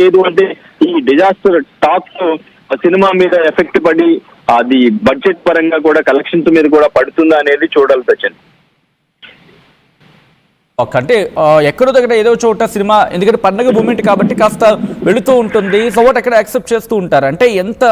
లేదు అంటే ఈ డిజాస్టర్ టాక్ సినిమా మీద ఎఫెక్ట్ పడి అది బడ్జెట్ పరంగా కూడా కలెక్షన్స్ మీద కూడా పడుతుందా అనేది చూడాలి సచిన్. అంటే ఎక్కడో దగ్గర ఏదో చోట సినిమా, ఎందుకంటే పండుగ మూమెంట్ కాబట్టి కాస్త వెళుతూ ఉంటుంది, సో వాట్ ఎక్కడ యాక్సెప్ట్ చేస్తూ ఉంటారు. అంటే ఎంత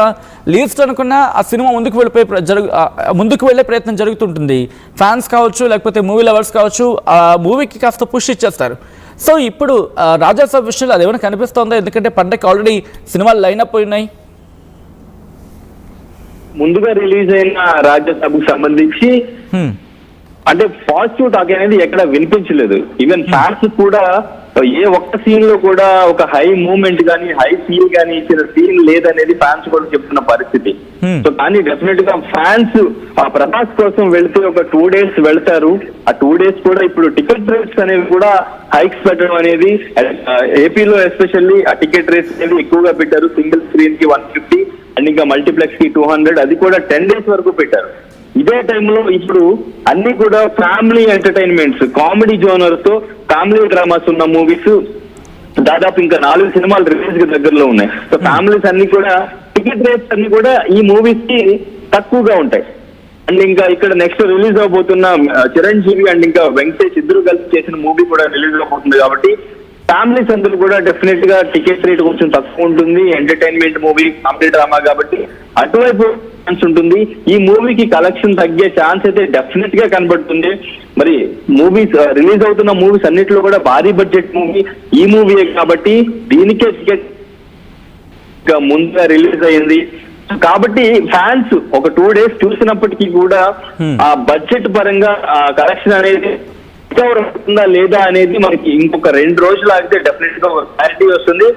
లీస్ట్ అనుకున్నా ఆ సినిమా ముందుకు వెళ్ళే ప్రయత్నం జరుగుతుంటుంది. ఫ్యాన్స్ కావచ్చు, లేకపోతే మూవీ లవర్స్ కావచ్చు, ఆ మూవీకి కాస్త పుష్ ఇచ్చేస్తారు. సో ఇప్పుడు రాజాసాబ్ విషయంలో అది ఏమైనా కనిపిస్తోందా? ఎందుకంటే పండగకి ఆల్రెడీ సినిమాలు లైన్ అప్ ఉన్నాయి. ముందుగా రిలీజ్ అయిన రాజాసాబ్కు సంబంధించి అంటే పాజిటివ్ టాక్ అనేది ఎక్కడ వినిపించలేదు. ఈవెన్ ఫ్యాన్స్ కూడా ఏ ఒక్క సీన్ లో కూడా ఒక హై మూమెంట్ గానీ హై ఫీల్ గానీ ఇచ్చిన సీన్ లేదనేది ఫ్యాన్స్ కూడా చెప్తున్న పరిస్థితి. సో కానీ డెఫినెట్ గా ఫ్యాన్స్ ఆ ప్రభాస్ కోసం వెళ్తే ఒక 2 days వెళ్తారు. ఆ 2 days కూడా ఇప్పుడు టికెట్ రేట్స్ అనేవి కూడా హైక్స్ పెట్టడం అనేది ఏపీలో ఎస్పెషల్లీ ఆ టికెట్ రేట్స్ అనేది ఎక్కువగా పెట్టారు. సింగిల్ స్క్రీన్ కి 150 అండ్ ఇంకా మల్టీప్లెక్స్ కి 200, అది కూడా 10 days వరకు పెట్టారు. ఇదే టైంలో ఇప్పుడు అన్ని కూడా ఫ్యామిలీ ఎంటర్టైన్మెంట్స్, కామెడీ జోనర్ తో ఫ్యామిలీ డ్రామాస్ ఉన్న మూవీస్ దాదాపు ఇంకా 4 సినిమాలు రిలీజ్ కి దగ్గరలో ఉన్నాయి. సో ఫ్యామిలీస్ అన్ని కూడా టికెట్ రేట్స్ అన్ని కూడా ఈ మూవీస్ కి తక్కువగా ఉంటాయి. అండ్ ఇంకా ఇక్కడ నెక్స్ట్ రిలీజ్ అవబోతున్న చిరంజీవి అండ్ ఇంకా వెంకటేష్ ఇద్దరు కలిసి చేసిన మూవీ కూడా రిలీజ్ అవబోతుంది కాబట్టి ఫ్యామిలీస్ అందరూ కూడా డెఫినెట్ గా టికెట్ రేట్ కొంచెం తక్కువ ఉంటుంది. ఎంటర్టైన్మెంట్ మూవీ, కామెడీ డ్రామా కాబట్టి అటువైపు ఛాన్స్ ఉంటుంది. ఈ మూవీకి కలెక్షన్ తగ్గే ఛాన్స్ అయితే డెఫినెట్ గా కనబడుతుంది. మరి మూవీస్ రిలీజ్ అవుతున్న మూవీస్ అన్నిట్లో కూడా భారీ బడ్జెట్ మూవీ ఈ మూవీయే కాబట్టి దీనికే టికెట్ ముందుగా రిలీజ్ అయింది కాబట్టి ఫ్యాన్స్ ఒక 2 days చూసినప్పటికీ కూడా ఆ బడ్జెట్ పరంగా ఆ కలెక్షన్ అనేది రికవర్ అవుతుందా లేదా అనేది మనకి ఇంకొక 2 రోజులు ఆగితే డెఫినెట్ గా క్లారిటీ వస్తుంది.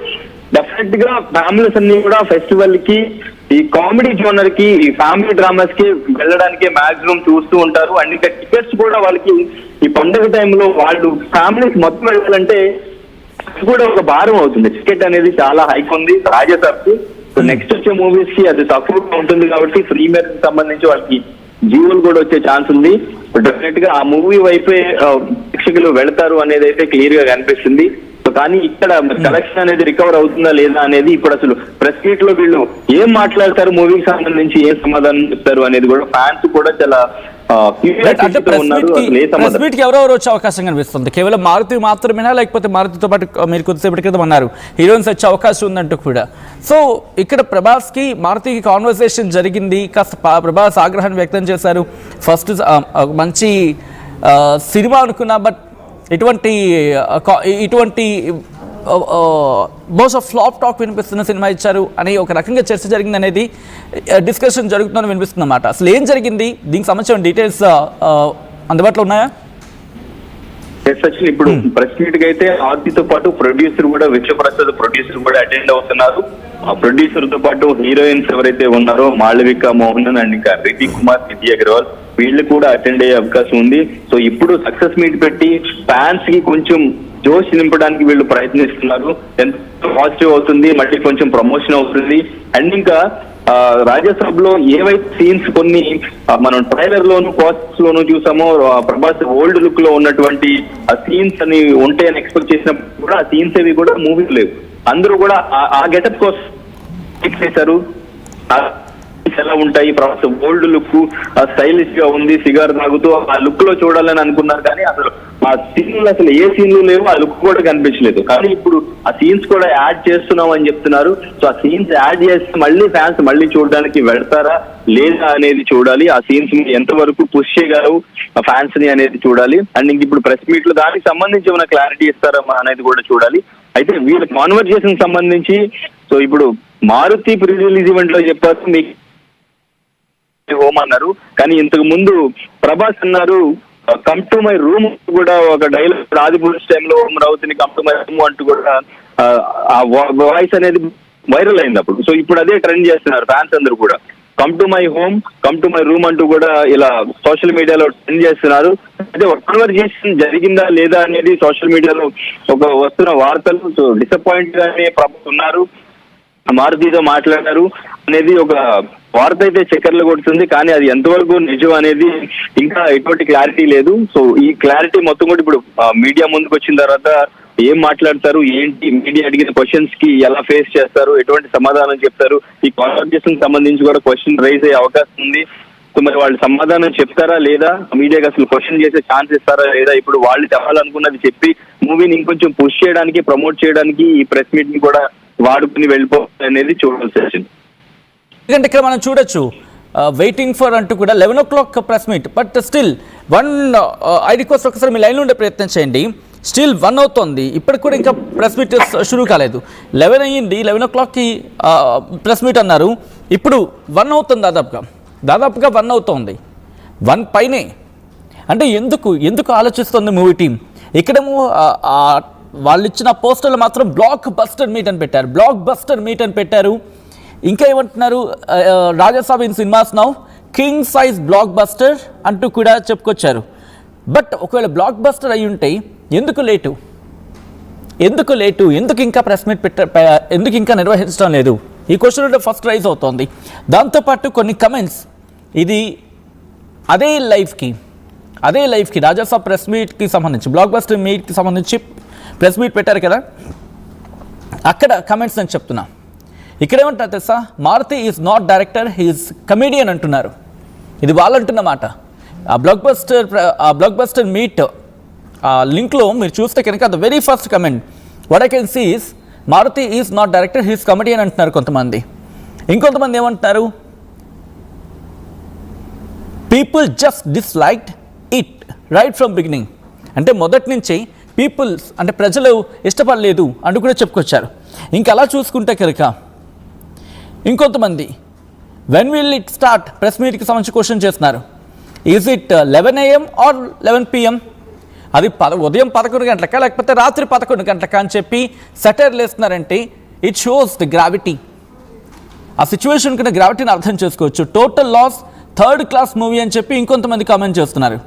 డెఫినెట్ గా ఫ్యామిలీస్ అన్ని కూడా ఫెస్టివల్ కి, ఈ కామెడీ జోనర్ కి, ఈ ఫ్యామిలీ డ్రామాస్ కి వెళ్ళడానికి మాక్సిమం చూస్తూ ఉంటారు. అండ్ ఇంకా టికెట్స్ కూడా వాళ్ళకి ఈ పండుగ టైంలో వాళ్ళు ఫ్యామిలీస్ మొత్తం వెళ్ళాలంటే కూడా ఒక భారం అవుతుంది. టికెట్ అనేది చాలా హైక్ ఉంది రాజాసాబ్కి. నెక్స్ట్ వచ్చే మూవీస్ కి అది తక్కువగా ఉంటుంది కాబట్టి ప్రీమియర్ కి సంబంధించి వాళ్ళకి జీవోలు కూడా వచ్చే ఛాన్స్ ఉంది. డెఫినెట్ గా ఆ మూవీ వైపే ప్రేక్షకులు వెళతారు అనేది అయితే క్లియర్ గా కనిపిస్తుంది. కానీ ఇక్కడ కలెక్షన్ అనేది రికవర్ అవుతుందా లేదా అనేది ఇప్పుడు అసలు ప్రెస్ మీట్ లో వీళ్ళు ఏం మాట్లాడతారు, మూవీకి సంబంధించి ఏం సమాధానం చెప్తారు అనేది కూడా ఫ్యాన్స్ కూడా చాలా ఎవరెవరు వచ్చే అవకాశం కనిపిస్తుంది? కేవలం మారుతి మాత్రమేనా, లేకపోతే మారుతితో పాటు మీరు కొద్దిసేపటి క్రితం అన్నారు హీరోయిన్స్ వచ్చే అవకాశం ఉందంటూ కూడా. సో ఇక్కడ ప్రభాస్ కి మారుతికి కాన్వర్సేషన్ జరిగింది, కాస్త ప్రభాస్ ఆగ్రహాన్ని వ్యక్తం చేశారు. ఫస్ట్ మంచి సినిమా అనుకున్నా, బట్ ఇటువంటి బహుశా ఫ్లాప్ టాక్ వినిపిస్తున్న సినిమా ఇచ్చారు అని ఒక రకంగా చర్చ జరిగింది అనేది డిస్కషన్ జరుగుతుందని వినిపిస్తుంది అన్నమాట. అసలు ఏం జరిగింది, దీనికి సంబంధించిన డీటెయిల్స్ అందుబాటులో ఉన్నాయా? ఇప్పుడు ప్రెస్ మీట్ కి అయితే ఆర్తితో పాటు ప్రొడ్యూసర్ కూడా, విశ్వప్రసాద్ ప్రొడ్యూసర్ కూడా అటెండ్ అవుతున్నారు. ఆ ప్రొడ్యూసర్ తో పాటు హీరోయిన్స్ ఎవరైతే ఉన్నారో మాళవిక మోహన్ అండ్ ఇంకా రితి కుమార్, నిధి అగర్వాల్ వీళ్ళు కూడా అటెండ్ అయ్యే అవకాశం ఉంది. సో ఇప్పుడు సక్సెస్ మీట్ పెట్టి ఫ్యాన్స్ కి కొంచెం జోష్ నింపడానికి వీళ్ళు ప్రయత్నిస్తున్నారు. ఎంత పాజిటివ్ అవుతుంది, మళ్ళీ కొంచెం ప్రమోషన్ అవుతుంది. అండ్ ఇంకా రాజాసాబ్ లో ఏవైతే సీన్స్ కొన్ని మనం ట్రైలర్ లోను, పోస్టర్స్ లోను చూసామో ప్రభాస్ ఓల్డ్ లుక్ లో ఉన్నటువంటి ఆ సీన్స్ అని ఉంటే అని ఎక్స్పెక్ట్ చేసినప్పుడు కూడా ఆ సీన్స్ అవి కూడా మూవీ లేవు. అందరూ కూడా ఆ గెటప్ కోసం ఫిక్స్ చేశారు. ఎలా ఉంటాయి ప్రభాస్ ఓల్డ్ లుక్ స్టైలిష్ గా ఉంది, సిగార్ తాగుతూ ఆ లుక్ లో చూడాలని అనుకున్నారు. కానీ అసలు ఆ సీన్లు అసలు ఏ సీన్లు లేవు, ఆ లుక్ కూడా కనిపించలేదు. కానీ ఇప్పుడు ఆ సీన్స్ కూడా యాడ్ చేస్తున్నాం అని చెప్తున్నారు. సో ఆ సీన్స్ యాడ్ చేస్తే మళ్ళీ ఫ్యాన్స్ మళ్ళీ చూడడానికి వెళ్తారా లేదా అనేది చూడాలి. ఆ సీన్స్ ఎంతవరకు పుష్ చేయగలవు ఫ్యాన్స్ ని అనేది చూడాలి. అండ్ ఇంక ఇప్పుడు ప్రెస్ మీట్ లో దానికి సంబంధించి ఏమైనా క్లారిటీ ఇస్తారా అనేది కూడా చూడాలి. అయితే వీళ్ళ కాన్వర్జేషన్ సంబంధించి సో ఇప్పుడు మారుతి ప్రీ రిలీజ్ ఈవెంట్ లో చెప్పారు మీకు హోమ్ అన్నారు. కానీ ఇంతకు ముందు ప్రభాస్ అన్నారు కమ్ టు మై రూమ్ కూడా ఒక డైలాగ్ ఆదిపురుష్ టైంలో అమరావతిని కమ్ టు మై రూమ్ అంటూ కూడా ఆ వాయిస్ అనేది వైరల్ అయింది అప్పుడు. సో ఇప్పుడు అదే ట్రెండ్ చేస్తున్నారు ఫ్యాన్స్ అందరూ కూడా, come to my home, come to my room అంటూ కూడా ఇలా సోషల్ మీడియాలో ట్రెండ్ చేస్తున్నారు. అయితే ఒక కన్వర్జేషన్ జరిగిందా లేదా అనేది సోషల్ మీడియాలో ఒక వస్తున్న వార్తలు. సో డిసప్పాయింట్ గానే ప్రభాస్ ఉన్నారు, మారుతితో మాట్లాడారు అనేది ఒక వార్త అయితే చక్కర్లు కొడుతుంది. కానీ అది ఎంతవరకు నిజం అనేది ఇంకా ఎటువంటి క్లారిటీ లేదు. సో ఈ క్లారిటీ మొత్తం కూడా ఇప్పుడు మీడియా ముందుకు వచ్చిన తర్వాత ఏం మాట్లాడతారు, ఏంటి, మీడియా అడిగిన క్వశ్చన్స్ కి ఎలా ఫేస్ చేస్తారు, ఎటువంటి సమాధానం చెప్తారు, ఈ కాన్వర్జేషన్ సంబంధించి కూడా క్వశ్చన్ రైజ్ అయ్యే అవకాశం ఉంది. సో మరి వాళ్ళు సమాధానం చెప్తారా లేదా, మీడియాకి అసలు క్వశ్చన్ చేసే ఛాన్స్ ఇస్తారా లేదా, ఇప్పుడు వాళ్ళు చెప్పాలనుకున్నది చెప్పి మూవీని ఇంకొంచెం పుష్ చేయడానికి, ప్రమోట్ చేయడానికి ఈ ప్రెస్ మీట్ ని కూడా వాడుకుని వెళ్ళిపోవాలి అనేది చూడాల్సి వచ్చింది. ఎందుకంటే ఇక్కడ మనం చూడొచ్చు వెయిటింగ్ ఫర్ అంటూ కూడా 11 o'clock press meet, but still 1 I request ఒకసారి మీ లైన్లో ఉండే ప్రయత్నం చేయండి. స్టిల్ 1 అవుతుంది, ఇప్పటికి కూడా ఇంకా ప్రెస్ మీట్ షురూ కాలేదు. 11 అయ్యింది, 11 o'clockకి ప్రెస్ మీట్ అన్నారు, ఇప్పుడు 1 అవుతుంది, దాదాపుగా 1 అవుతుంది, 1 పైనే. అంటే ఎందుకు ఆలోచిస్తుంది మూవీ టీం? ఇక్కడేమో వాళ్ళు ఇచ్చిన పోస్టర్లు మాత్రం బ్లాక్ బస్టర్ మీట్ అని పెట్టారు. ఇంకా ఏమంటున్నారు, Rajasaab in cinemas now king size blockbuster అంటూ కూడా చెప్పుకొచ్చారు. బట్ ఒకవేళ బ్లాక్ బస్టర్ అయి ఉంటే ఎందుకు లేటు, ఎందుకు ఇంకా ప్రెస్ మీట్ ఎందుకు ఇంకా నిర్వహించడం లేదు? ఈ క్వశ్చన్ ఫస్ట్ రైజ్ అవుతోంది. దాంతోపాటు కొన్ని కమెంట్స్, ఇది అదే లైఫ్కి రాజాసాబ్ ప్రెస్ మీట్కి సంబంధించి, బ్లాక్ బస్టర్ మీట్కి సంబంధించి ప్రెస్ మీట్ పెట్టారు కదా, అక్కడ కమెంట్స్ నేను చెప్తున్నా. ఇక్కడ ఏమంటారు తెలుసా, Maruthi is not director, he's comedian అంటున్నారు. ఇది వాళ్ళు అంటున్న మాట. ఆ బ్లాక్ బస్టర్ మీట్ లింక్లో మీరు చూస్తే కనుక the very first comment what I can see is Maruthi is not director, he's comedian అంటున్నారు కొంతమంది. ఇంకొంతమంది ఏమంటున్నారు, people just disliked it right from beginning. అంటే మొదటి నుంచి పీపుల్స్ అంటే ప్రజలు ఇష్టపడలేదు అంటూ కూడా చెప్పుకొచ్చారు. ఇంకా అలా చూసుకుంటే కనుక ఇంకొంతమంది when will it start press మీట్కి సంబంధించి క్వశ్చన్ చేస్తున్నారు. Is it 11 AM or 11 PM? అది ఉదయం 11 గంటలకా లేకపోతే రాత్రి 11 గంటలకా అని చెప్పి సెటైర్లు వేస్తున్నారంటే ఇట్ షోస్ ది గ్రావిటీ. ఆ సిచ్యువేషన్ కింద గ్రావిటీని అర్థం చేసుకోవచ్చు. Total loss, third class movie అని చెప్పి ఇంకొంతమంది కామెంట్ చేస్తున్నారు.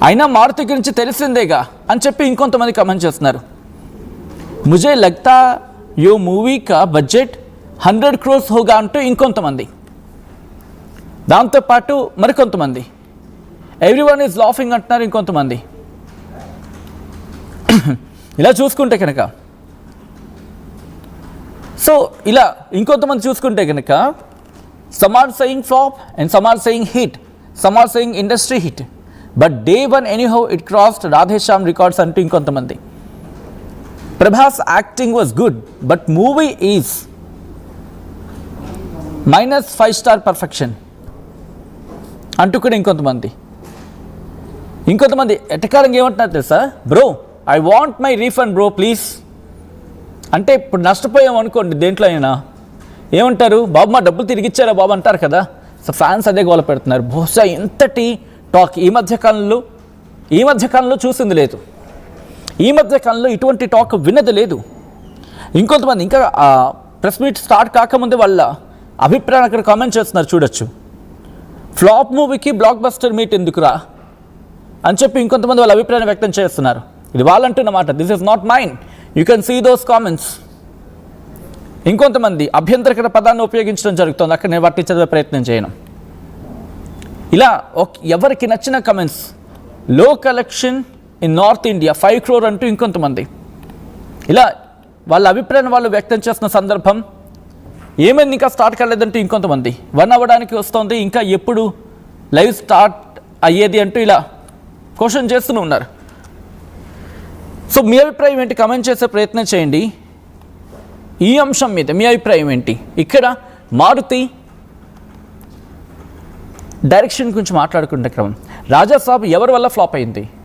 అయినా మారుతి గురించి తెలిసిందేగా అని చెప్పి ఇంకొంతమంది కామెంట్ చేస్తున్నారు. ముజే లగ్తా యో మూవీ కా బడ్జెట్ 100 crores హోగా అంటూ ఇంకొంతమంది. దాంతోపాటు మరికొంతమంది ఎవ్రీవన్ ఈజ్ లాఫింగ్ అంటున్నారు ఇంకొంతమంది. ఇలా చూసుకుంటే కనుక సో ఇలా ఇంకొంతమంది చూసుకుంటే కనుక some are saying flop and some are saying hit, some are saying industry hit, but day 1 anyhow it crossed Radhe Shyam records అంటూ ఇంకొంతమంది. Prabhas acting was good but movie is -5 star perfection అంటూ కూడా ఇంకొంతమంది ఎటకారంగా ఏమంటున్నారు తెలుసా, bro I want my refund bro please. అంటే ఇప్పుడు నష్టపోయాం అనుకోండి దేంట్లో అయినా ఏమంటారు, బాబు మా డబ్బులు తిరిగి ఇచ్చారా బాబు అంటారు కదా. సో ఫ్యాన్స్ అదే గోల పెడుతున్నారు. బహుశా ఎంతటి టాక్ ఈ మధ్యకాలంలో చూసింది లేదు, ఈ మధ్యకాలంలో ఇటువంటి టాక్ విన్నది లేదు. ఇంకొంతమంది ఇంకా ప్రెస్ మీట్ స్టార్ట్ కాకముందే వాళ్ళ అభిప్రాయం అక్కడ కామెంట్ చేస్తున్నారు, చూడొచ్చు. ఫ్లాప్ మూవీకి బ్లాక్ బస్టర్ మీట్ ఎందుకురా అని చెప్పి ఇంకొంతమంది వాళ్ళ అభిప్రాయం వ్యక్తం చేస్తున్నారు. ఇది వాళ్ళంటున్న మాట, this is not mine, you can see those comments. ఇంకొంతమంది అభ్యంతరకర పదాన్ని ఉపయోగించడం జరుగుతుంది, అక్కడ నేను వాటిని చదివే ప్రయత్నం చేయను. ఇలా ఎవరికి నచ్చిన కమెంట్స్, లో collection in north India 5 crore అంటూ ఇంకొంతమంది. ఇలా వాళ్ళ అభిప్రాయం వాళ్ళు వ్యక్తం చేస్తున్న సందర్భం. ఏమైంది ఇంకా స్టార్ట్ కాలేదంటూ ఇంకొంతమంది. 1 అవ్వడానికి వస్తుంది, ఇంకా ఎప్పుడు లైవ్ స్టార్ట్ అయ్యేది అంటూ ఇలా క్వశ్చన్ చేస్తూనే ఉన్నారు. సో మీ అభిప్రాయం ఏంటి, కమెంట్ చేసే ప్రయత్నం చేయండి. ఈ అంశం మీద మీ అభిప్రాయం ఏంటి? ఇక్కడ మారుతి డైరెక్షన్ గురించి మాట్లాడుకుంటే క్రమం రాజాసాబ్ ఎవరి వల్ల ఫ్లాప్ అయింది?